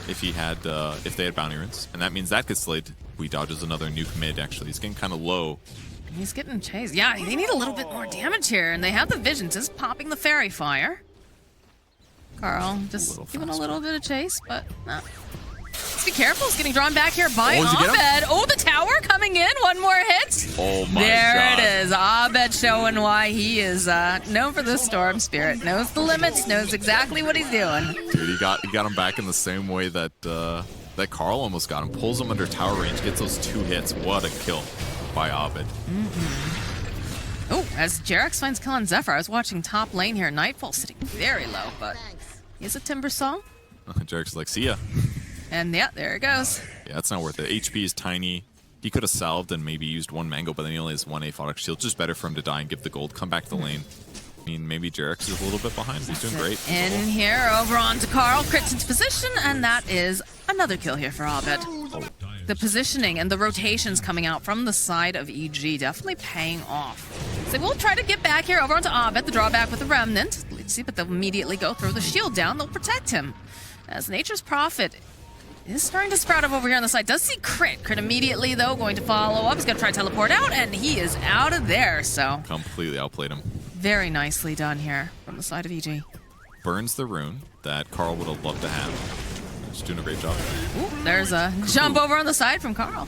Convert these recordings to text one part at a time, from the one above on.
if he had if they had bounty runes, and that means that gets slayed. We dodges another nuke mid. Actually, he's getting kind of low. He's getting chased. Yeah, they need a little bit more damage here, and they have the vision. Just popping the fairy fire. Carl just giving a little bit of chase, but no. Let's be careful. He's getting drawn back here by Abed. Oh, the tower coming in. One more hit. Oh my there God. It is. Abed showing why he is known for the Storm Spirit. Knows the limits. Knows exactly what he's doing. Dude, he got him back in the same way that that Carl almost got him. Pulls him under tower range. Gets those 2 hits. What a kill by Abed. Oh, as Jerax finds kill on Zephyr. I was watching top lane here. Nightfall sitting very low, but he has a Timber Song. Jerax is like, see ya. And yeah, there it goes. Yeah, it's not worth it. HP is tiny. He could have salved and maybe used 1 mango, but then he only has 1 aphotic shield. Just better for him to die and give the gold. Come back to the lane. I mean, maybe Jerax is a little bit behind. He's doing great. In here, over onto Carl. Crits into position, and that is another kill here for Abed. The positioning and the rotations coming out from the side of EG definitely paying off. So we'll try to get back here over onto Abed. The drawback with the Remnant. Let's see, but they'll immediately go throw the shield down. They'll protect him. As Nature's Prophet is starting to sprout up over here on the side. Does see Crit. Crit immediately, though, going to follow up. He's going to try to teleport out, and he is out of there, so. Completely outplayed him. Very nicely done here from the side of EG. Burns the rune that Carl would have loved to have. He's doing a great job. Ooh, there's a jump over on the side from Carl.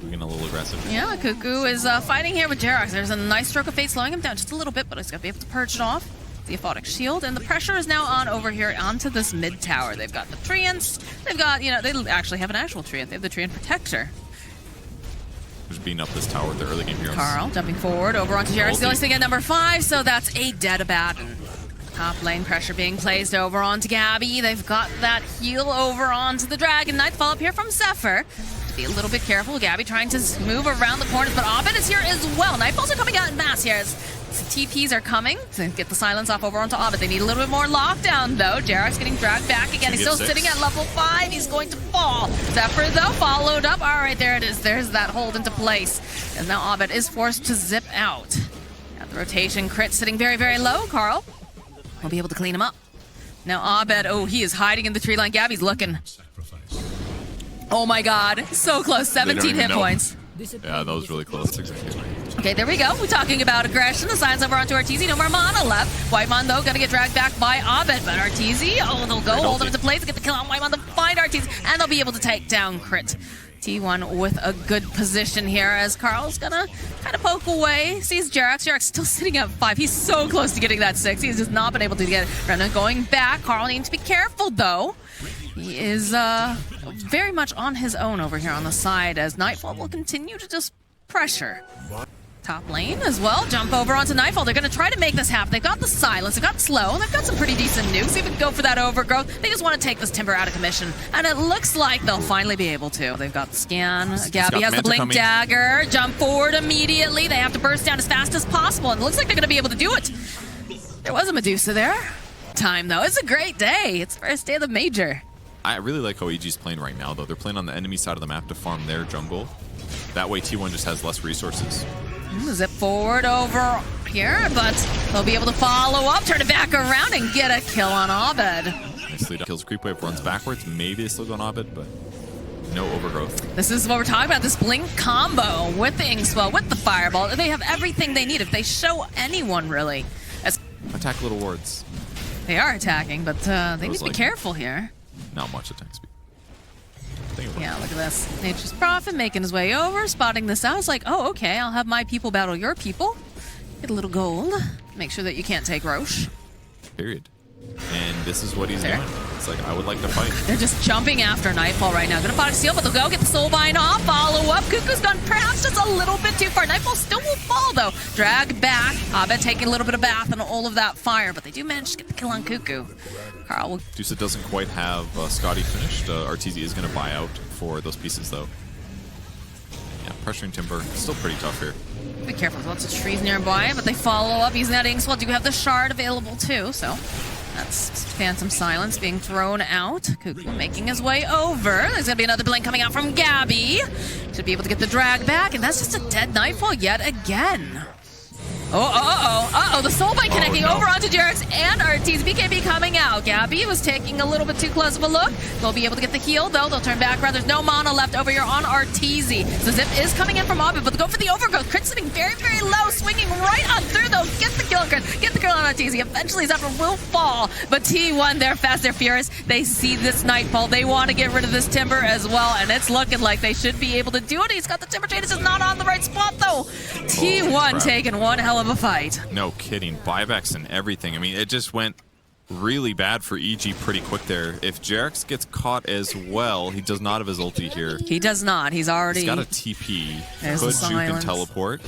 Getting a little aggressive. Yeah, Cuckoo is fighting here with Jerax. There's a nice stroke of fate slowing him down just a little bit, but he's going to be able to purge it off. The aphotic shield, and the pressure is now on over here onto this mid tower. They've got the treants. They've got, they actually have an actual treant. They have the treant protector. Just beating up this tower with the early game heroes. Carl jumping forward over onto Jerax. The only thing at number 5, so that's a dead Abaddon. Top lane pressure being placed over onto Gabby. They've got that heal over onto the Dragon Knight. Follow up here from Zephyr. Be a little bit careful. Gabby trying to move around the corners, but Abed is here as well. Nightfalls are coming out in mass here as TPs are coming to get the silence off over onto Abed. They need a little bit more lockdown, though. Jerax getting dragged back again. He's still sitting at level 5. He's going to fall. Zephyr, though, followed up. All right, there it is. There's that hold into place. And now Abed is forced to zip out. At the rotation, Crit sitting very, very low. Carl will be able to clean him up. Now Abed, oh, he is hiding in the tree line. Gabby's looking. Oh my God, so close, 17 hit points. Yeah, that was really close. Exactly. Okay, there we go. We're talking about aggression. The signs over onto Arteezy. No more mana left. Whitemon, though, gonna get dragged back by Abed. But Arteezy, oh, they'll go hold him into place to get the kill on Whitemon to find Arteezy. And they'll be able to take down Crit. T1 with a good position here as Carl's gonna kind of poke away. Sees Jerax. Jerax still sitting at 5. He's so close to getting that 6. He's just not been able to get it. Remnant going back. Carl needs to be careful, though. He is very much on his own over here on the side as Nightfall will continue to just pressure. Top lane as well. Jump over onto Nightfall. They're going to try to make this happen. They've got the silence. They've got slow. And they've got some pretty decent nukes. Even go for that overgrowth. They just want to take this Timber out of commission. And it looks like they'll finally be able to. They've got the scan. Gabby has the blink dagger. Jump forward immediately. They have to burst down as fast as possible. And it looks like they're going to be able to do it. There was a Medusa there. Time, though. It's a great day. It's first day of the major. I really like how EG's playing right now, though. They're playing on the enemy side of the map to farm their jungle. That way, T1 just has less resources. Zip forward over here, but they'll be able to follow up, turn it back around, and get a kill on Abed. Nicely done. Kills creep wave, runs backwards. Maybe they still go on Abed, but no overgrowth. This is what we're talking about, this blink combo with the Inkswell, with the Fireball. They have everything they need if they show anyone, really. Attack little wards. They are attacking, but they need to be careful here. Not much attack speed. Yeah, look at this. Nature's Prophet making his way over, spotting this out. It's like, oh, okay, I'll have my people battle your people. Get a little gold. Make sure that you can't take Roche. Period. And this is what he's doing. It's like, I would like to fight. They're just jumping after Nightfall right now. Gonna find a steal, but they'll go get the Soulbind off. Follow up. Cuckoo's gone perhaps just a little bit too far. Nightfall still will fall, though. Drag back. Abed taking a little bit of bath and all of that fire, but they do manage to get the kill on Cuckoo. Carl will... Dusa doesn't quite have Scotty finished. Arteezy is going to buy out for those pieces, though. Yeah, pressuring Timber. Still pretty tough here. Be careful. There's lots of trees nearby, but they follow up using that Inkswell. Do have the shard available, too, so... That's Phantom Silence being thrown out. Cuckoo making his way over. There's going to be another blink coming out from Gabby. Should be able to get the drag back, and that's just a dead Nightfall yet again. Oh, the Soulbind connecting over onto Jerax and Arteezy. Arteezy. BKB coming out. Gabby was taking a little bit too close of a look. They'll be able to get the heal, though. They'll turn back around. There's no mana left over here on Arteezy. So Zip is coming in from Orbit, but they go for the overgrowth. Crit sitting very, very low, swinging right on through, though. Get the kill, Crit. Get the kill on Arteezy. Eventually, Zephyr will fall, but T1, they're fast, they're furious. They see this Nightfall. They want to get rid of this Timber as well, and it's looking like they should be able to do it. He's got the Timber Chain. It's just not on the right spot, though. T1 taking one hell of a fight. No kidding. Buybacks and everything. I mean, it just went really bad for EG pretty quick there. If Jerax gets caught as well, he does not have his ulti here. He does not. He's already... He's got a TP. There's Could the juke and silence. teleport.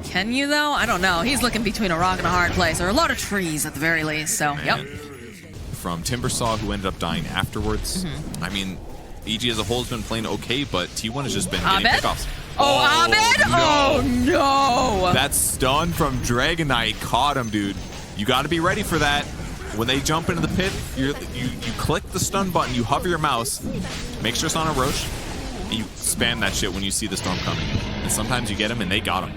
Can you, though? I don't know. He's looking between a rock and a hard place, or a lot of trees at the very least, so, Man. yep. From Timbersaw, who ended up dying afterwards. I mean, EG as a whole has been playing okay, but T1 has just been getting Abed? pickoffs. Oh, Abed? No. Oh, no! That stun from Dragon Knight caught him, dude. You got to be ready for that. When they jump into the pit, you click the stun button, you hover your mouse, make sure it's on a Roche, and you spam that shit when you see the storm coming. And sometimes you get him, and they got him.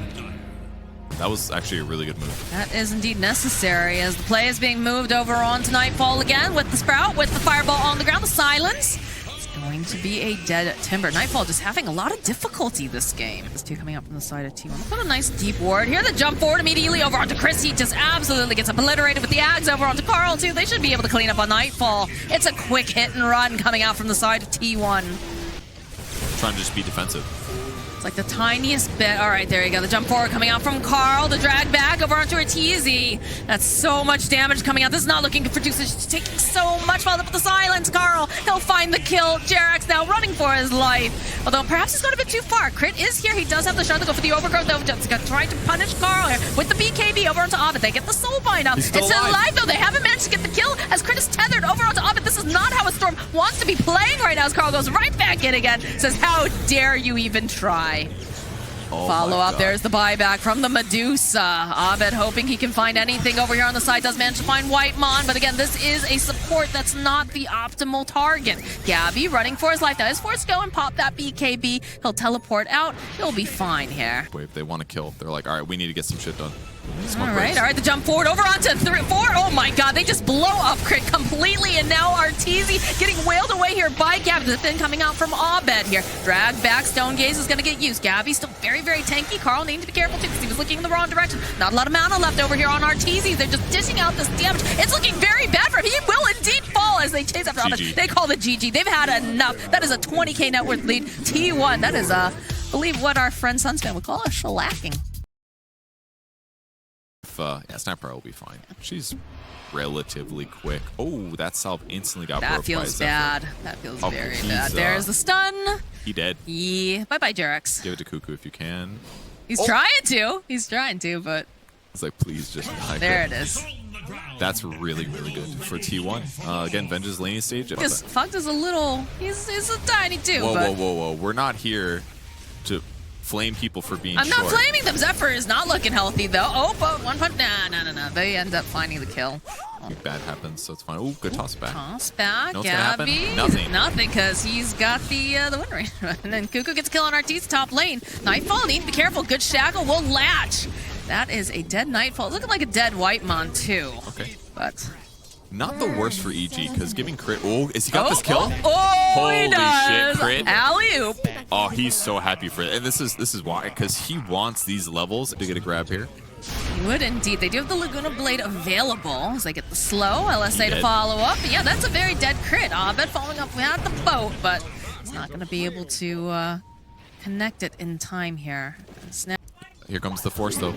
That was actually a really good move. That is indeed necessary as the play is being moved over onto Nightfall again with the Sprout, with the Fireball on the ground, the Silence. It's going to be a dead Timber. Nightfall just having a lot of difficulty this game. This two coming up from the side of T1. What a nice deep ward. Here the jump forward immediately over onto Chris. He just absolutely gets obliterated with the Ags over onto Carl too. They should be able to clean up on Nightfall. It's a quick hit and run coming out from the side of T1. Trying to just be defensive. Like the tiniest bit. All right, there you go. The jump forward coming out from Carl. The drag back over onto Arteezy. That's so much damage coming out. This is not looking good for Deuce. It's taking so much. Followed up with the silence. Carl, he'll find the kill. Jerax now running for his life. Although perhaps he's gone a bit too far. Crit is here. He does have the shot to go for the overgrowth, though. Jessica trying to punish Carl here with the BKB over onto Ovid. They get the soul bind up. It's still alive, though. They haven't managed to get the kill as Crit is tethered over onto Ovid. This is not how a Storm wants to be playing right now as Carl goes right back in again. Says, how dare you even try? Oh Follow up, there's the buyback from the Medusa. Abed hoping he can find anything over here on the side. Does manage to find Whitemon, but again, this is a support that's not the optimal target. Gabby running for his life. Now, is forced to go and pop that BKB. He'll teleport out. He'll be fine here. If they want to kill, they're like, all right, we need to get some shit done. All right, the jump forward over onto 3-4. Oh my god, they just blow up Crit completely, and now Arteezy getting wailed away here by Gabby. The thing coming out from Abed here. Drag back, Stone Gaze is going to get used. Gabby still very, very tanky. Carl needing to be careful too because he was looking in the wrong direction. Not a lot of mana left over here on Arteezy. They're just dishing out this damage. It's looking very bad for him. He will indeed fall as they chase after Abed. They call it GG. They've had enough. That is a 20k net worth lead. T1, that is, I believe what our friend Sunspan would call a shellacking. Yeah, Sniper will be fine. She's relatively quick. Oh, that salve instantly got broke. That feels bad. That feels very bad. There's the stun. He dead. Yeah. Bye-bye, Jerax. Give it to Cuckoo if you can. He's trying to. He's trying to, but... It's like, please just die. There it is. That's really, really good for T1. Again, Venge's laning stage. Because Fucked is a little... He's a tiny too, Whoa. We're not here to... flame people for being I'm short. not flaming them. Zephyr is not looking healthy, though. Oh, but one punch. No. They end up finding the kill. Bad happens, so it's fine. Oh, good toss back. Toss back, know what's gonna happen? Gabby. Nothing, because he's got the win rate. And then Cuckoo gets a kill on Arteezy's top lane. Nightfall, need to be careful. Good shackle will latch. That is a dead Nightfall. It's looking like a dead Whitemon, too. Okay. But... not the worst for EG, because giving Crit... Oh, is he got this kill? Holy he does. Shit, Crit. Alley-oop. Oh, he's so happy for it. And this is why, because he wants these levels to get a grab here. He would indeed. They do have the Laguna Blade available as they get the slow LSA to follow up. But yeah, that's a very dead Crit. Abed following up without the boat, but it's not going to be able to connect it in time here. Here comes the force, though.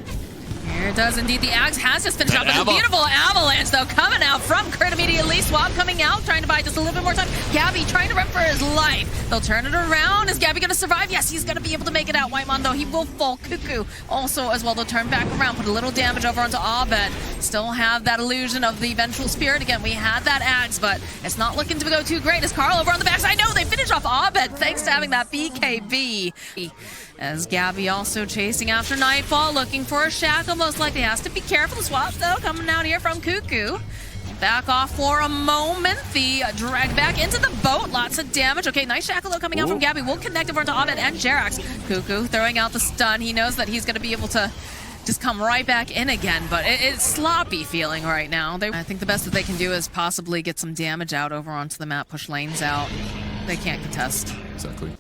Here it does indeed. The Axe has just finished off with a beautiful avalanche, though, coming out from Crit immediately. Swap coming out, trying to buy just a little bit more time. Gabby trying to run for his life. They'll turn it around. Is Gabby going to survive? Yes, he's going to be able to make it out. Whitemon, though, he will fall. Cuckoo also as well. They'll turn back around, put a little damage over onto Abed. Still have that illusion of the Vengeful Spirit. Again, we had that Axe, but it's not looking to go too great. As Carl over on the backside. No, they finish off Abed thanks to having that BKB. As Gabby also chasing after Nightfall, looking for a shackle. Most likely has to be careful. The swap, though, coming out here from Cuckoo. Back off for a moment. The drag back into the boat. Lots of damage. Okay, nice shackle, though, coming out from Gabby. We'll connect over to Abed and Jerax. Cuckoo throwing out the stun. He knows that he's going to be able to just come right back in again. But it's sloppy feeling right now. I think the best that they can do is possibly get some damage out over onto the map, push lanes out. They can't contest. Exactly.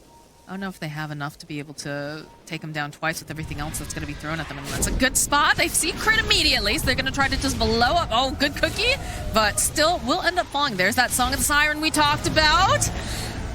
I don't know if they have enough to be able to take them down twice with everything else that's going to be thrown at them. And that's a good spot. They see crit immediately, so they're going to try to just blow up. Oh, good cookie, but still will end up falling. There's that Song of the Siren we talked about.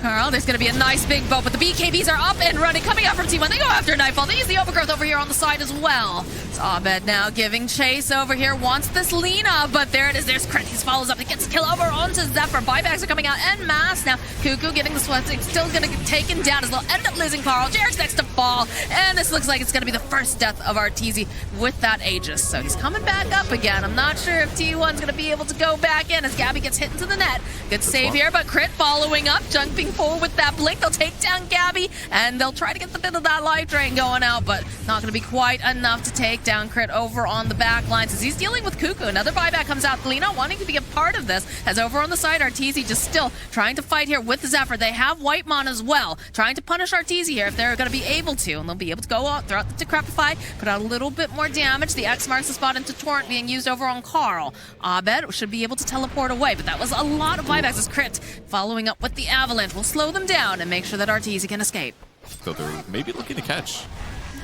Carl, there's going to be a nice big boat, but the BKBs are up and running, coming out from T1. They go after Nightfall. They use the overgrowth over here on the side as well. It's Abed now giving chase over here. Wants this Lina, but there it is. There's crit. He follows up. He gets a kill over onto Zephyr. Buybacks are coming out en masse now. Cuckoo getting the sweat. Still going to get taken down as they'll end up losing Carl. Jared's next to fall, and this looks like it's going to be the first death of Arteezy with that Aegis. So he's coming back up again. I'm not sure if T1's going to be able to go back in as Gabby gets hit into the net. Good save here, but crit following up, jumping forward with that blink. They'll take down Gabby, and they'll try to get the bit of that life drain going out, but not going to be quite enough to take down crit over on the back lines as he's dealing with Cuckoo. Another buyback comes out. Lena wanting to be a part of this, as over on the side, Arteezy just still trying to fight here with the Zephyr. They have Whitemon as well, trying to punish Arteezy here if they're going to be able to, and they'll be able to go out, throw out the Decrepify, put out a little bit more damage. The X marks the spot into Torrent being used over on Carl. Abed should be able to teleport away, but that was a lot of buybacks as crit following up with the Avalanche will slow them down and make sure that Arteezy can escape. So they're maybe looking to catch.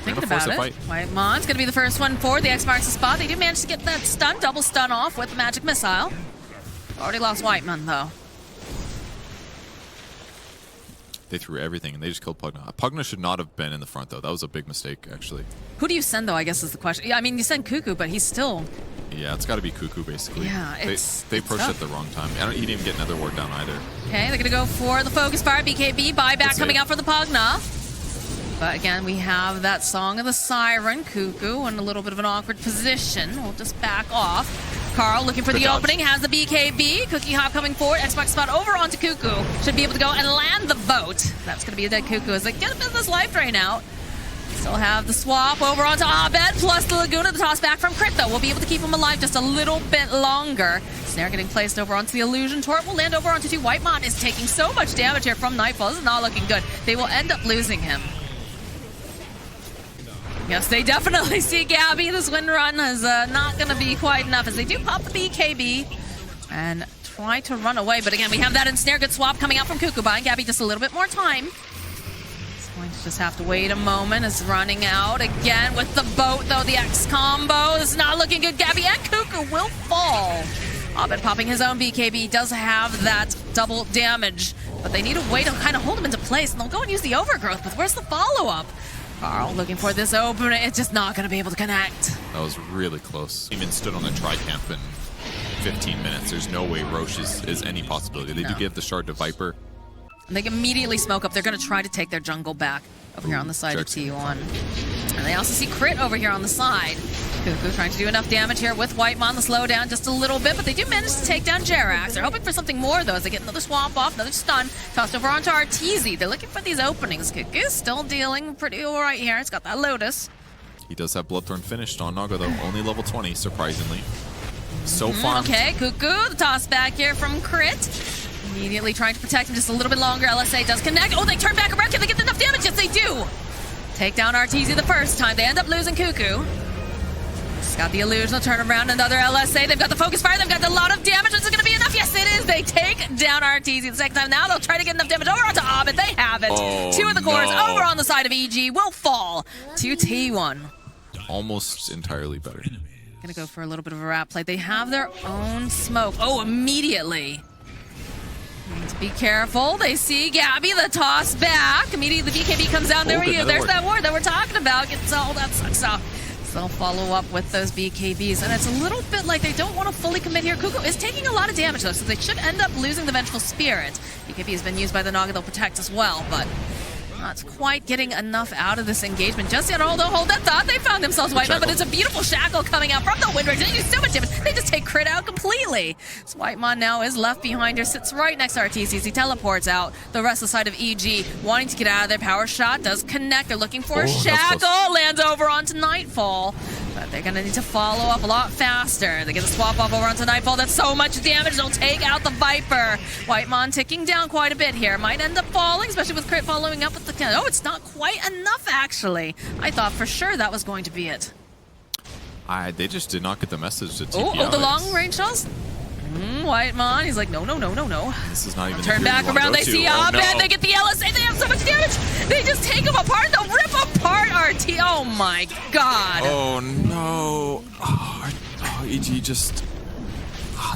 Thinking about it. Whitemon's going to be the first one for the X marks the spot. They do manage to get that stun, double stun off with the magic missile. Already lost Whitemon though. They threw everything and they just killed Pugna. Pugna should not have been in the front though. That was a big mistake actually. Who do you send though, I guess is the question. Yeah, I mean, you send Cuckoo, but he's still... Yeah, it's got to be Cuckoo basically. Yeah, they approached at the wrong time. He didn't even get another ward down either. Okay, they're going to go for the focus fire. BKB, buyback coming out for the Pugna. But again, we have that Song of the Siren. Cuckoo in a little bit of an awkward position. We'll just back off. Carl looking for the opening, has the BKB. Cookie Hop coming forward. Xbox spot over onto Cuckoo. Should be able to go and land the boat. That's going to be a dead Cuckoo as they get a bit of this life drain out. Still have the swap over onto Abed, plus the Laguna. The toss back from Crit, though. We'll be able to keep him alive just a little bit longer. Snare getting placed over onto the Illusion. Torrent will land over onto 2. Whitemon is taking so much damage here from Nightfall. This is not looking good. They will end up losing him. Yes, they definitely see Gabby. This wind run is not going to be quite enough as they do pop the BKB and try to run away. But again, we have that ensnare. Good swap coming out from Cuckoo, buying Gabby just a little bit more time. Going to just have to wait a moment. It's running out again with the boat, though. The X combo is not looking good. Gabby and Cuckoo will fall. Abed popping his own BKB does have that double damage, but they need a way to kind of hold him into place, and they'll go and use the overgrowth. But where's the follow-up? Carl looking for this opener. It's just not going to be able to connect. That was really close. Even stood on the tri-camp in 15 minutes. There's no way Roche is any possibility. They do give the shard to Viper. And they immediately smoke up. They're going to try to take their jungle back over here on the side of T1. And they also see Crit over here on the side. Cuckoo trying to do enough damage here with Whitemon. The slow down just a little bit, but they do manage to take down Jerax. They're hoping for something more, though, as they get another swamp off, another stun. Tossed over onto Arteezy. They're looking for these openings. Cuckoo's still dealing pretty all right here. It's got that Lotus. He does have Bloodthorn finished on Naga, though. Only level 20, surprisingly. So far. Okay, Cuckoo, the toss back here from Crit. Immediately trying to protect him just a little bit longer. LSA does connect. Oh, they turn back around. Can they get enough damage? Yes, they do. Take down Arteezy the first time. They end up losing Cuckoo. It's got the illusion. They'll turn around. Another LSA. They've got the focus fire. They've got a lot of damage. Is it going to be enough? Yes, it is. They take down Arteezy the second time. Now they'll try to get enough damage over onto Abed. They have it. Oh, 2 of the cores over on the side of EG will fall to T1. Almost entirely better. Gonna go for a little bit of a rat play. They have their own smoke. Oh, immediately. Need to be careful. They see Gabby, the toss back. Immediately the BKB comes down. There we go. There's that ward that we're talking about. Gets all that sucks off. So they'll follow up with those BKBs. And it's a little bit like they don't want to fully commit here. Cuckoo is taking a lot of damage, though, so they should end up losing the Vengeful Spirit. BKB has been used by the Naga. They'll protect as well, but not quite getting enough out of this engagement just yet. Although, hold that thought. They found themselves Whitemon, but it's a beautiful shackle coming out from the Windrage. They do so much damage. They just take Crit out completely. So Whitemon now is left behind here, sits right next to Arteezy as he teleports out. The rest of the side of EG wanting to get out of their power shot does connect. They're looking for a shackle. Lands over onto Nightfall. But they're going to need to follow up a lot faster. They get a swap off over onto Nightfall. That's so much damage. They'll take out the Viper. Whitemon ticking down quite a bit here. Might end up falling, especially with Crit following up with the... Oh, it's not quite enough, actually. I thought for sure that was going to be it. They just did not get the message to TP Oh, out. the long range shots. Whitemon, he's like, no. This is not even Turn the back hero you around, wanna they go see to. Oh, Abed, no. they get the LSA, they have so much damage. They just take him apart, they'll rip apart RT. Oh my god. Oh no. EG just...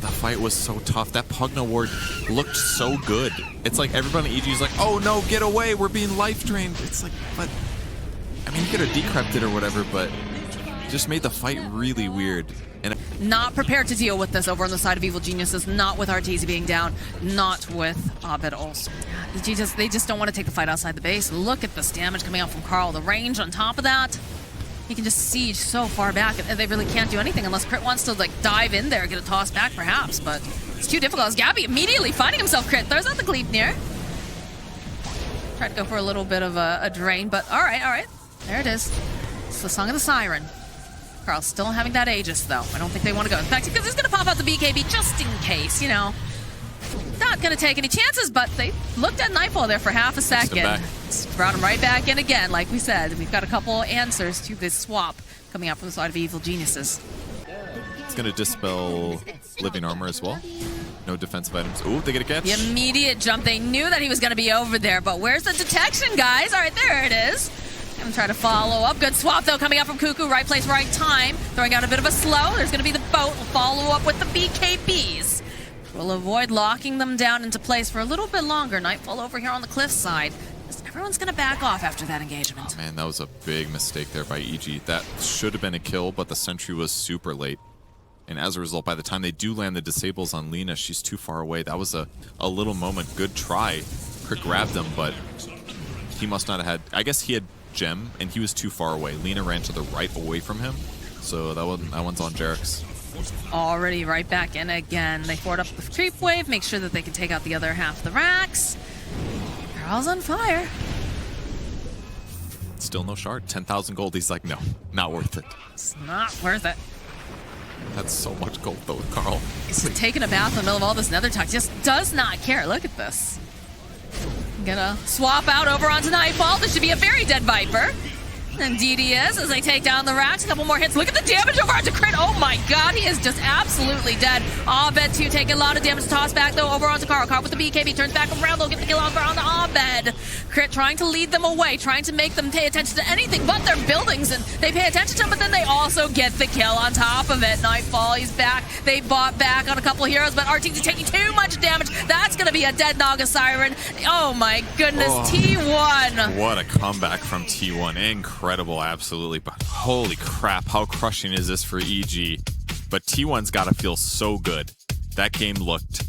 the fight was so tough. That Pugna ward looked so good. It's like everybody in EG is like, oh no, get away, we're being life drained. It's like, but... I mean, you could have decrypted or whatever, but... just made the fight really weird. And Not prepared to deal with this over on the side of Evil Geniuses, not with Arteezy being down, not with Abed also. They just don't want to take the fight outside the base. Look at this damage coming out from Carl. The range on top of that. He can just siege so far back, and they really can't do anything unless Crit wants to like dive in there, get a toss back perhaps, but it's too difficult. As Gabby immediately finding himself Crit, throws out the Cleave near. Tried to go for a little bit of a drain, but all right. There it is. It's the Song of the Siren. Carl's still having that Aegis, though. I don't think they want to go. In fact, because he's going to pop out the BKB just in case, you know. Not going to take any chances, but they looked at Nightfall there for half a second. Brought him right back in again, like we said. We've got a couple answers to this swap coming out from the side of Evil Geniuses. it's going to dispel Living Armor as well. No defensive items. Ooh, they get a catch. The immediate jump. They knew that he was going to be over there, but where's the detection, guys? All right, there it is. I'm trying to follow up. Good swap, though, coming out from Cuckoo. Right place, right time. Throwing out a bit of a slow. There's going to be the boat. We'll follow up with the BKBs. We'll avoid locking them down into place for a little bit longer. Nightfall over here on the cliff side. Everyone's going to back off after that engagement. Oh, man, that was a big mistake there by EG. That should have been a kill, but the sentry was super late. And as a result, by the time they do land the disables on Lina, she's too far away. That was a little moment. Good try. Crit grabbed him, but he must not have had... I guess he had Gem, and he was too far away. Lina ran to the right away from him, so that one's on Jerax. Already right back in again. They forward up the creep wave, make sure that they can take out the other half of the racks. Carl's on fire. Still no shard. 10,000 gold. He's like, no, not worth it. It's not worth it. That's so much gold, though, with Carl. He's taking a bath in the middle of all this nether talk. Just does not care. Look at this. Gonna swap out over onto Nightfall. This should be a very dead Viper. Indeed he is, as they take down the racks. A couple more hits. Look at the damage over onto Crit. Oh my god, he is just absolutely dead. Abed too taking a lot of damage. Toss back though over onto Carl. Carl with the BKB turns back around. They'll get the kill over on Abed. Crit trying to lead them away, trying to make them pay attention to anything but their buildings, and they pay attention to them, but then they also get the kill on top of it. Nightfall, he's back. They bought back on a couple heroes, but RT's taking too much damage. That's gonna be a dead Naga Siren. Oh my goodness, T1. What a comeback from T1. Incredible, absolutely. But holy crap, how crushing is this for EG? But T1's got to feel so good. That game looked